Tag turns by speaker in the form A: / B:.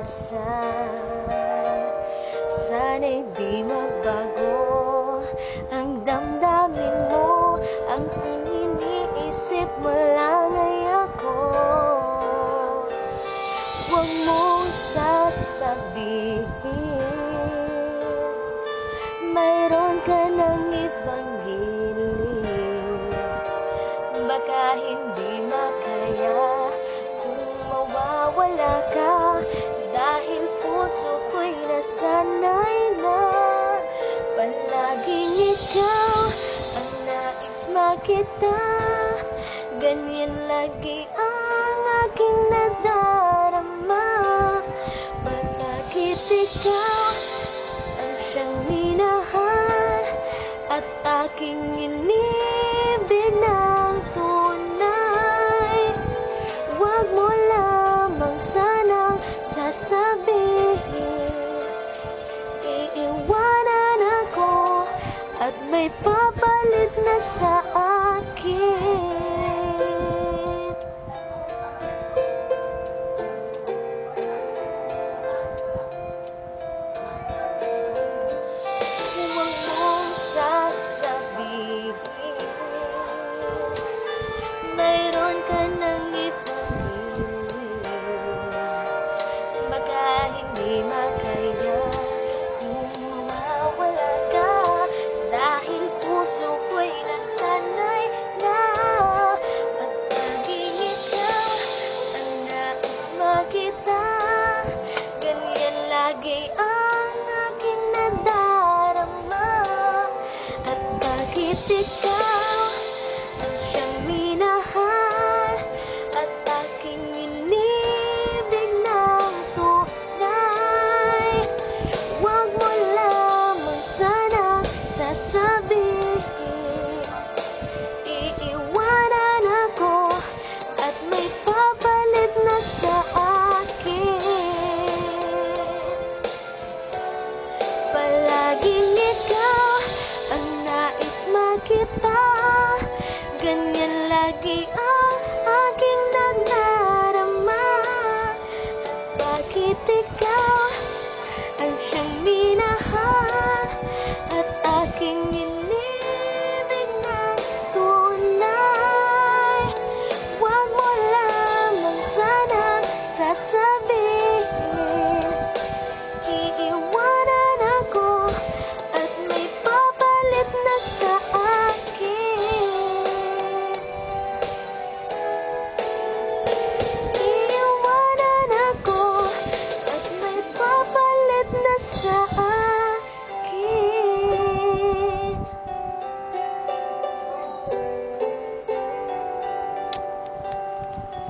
A: minsan. Sana'y di magbago ang damdamin mo, ang iniisip mo lang ay ako. Huwag mong sasabihin mayroon ka ng ibang hiling. Baka hindi makaya kung mawawala ka, dahil puso ko'y nasanay na palaging ikaw ang nais makita. Ganyan lagi ang aking nadarama. Bakit ikaw ang siyang minahal at aking inibig ng tunay? Huwag mo lamang sanang sasabihin iiwanan ako at may papalit na sa akin. Huwag mong sasabihin mayroon ka ng ibang hiling. Baka hindi makaya kung mawawala ka, dahil puso ko'y nasanay na palaging ikaw ang nais makita. Ganyan lagi ang aking nadarama. At bakit ikaw ang siyang minahal at aking inibig ng tunay? Huwag mo lamang sana sasabihin iiwanan ako at may papalit na sa akin. Palaging ikaw ang nais makita. Ganyan lagi ang aking nadarama. At bakit ikaw ang siyang minahal at aking inibig ng tunay? Huwag mo lamang sana sasabihin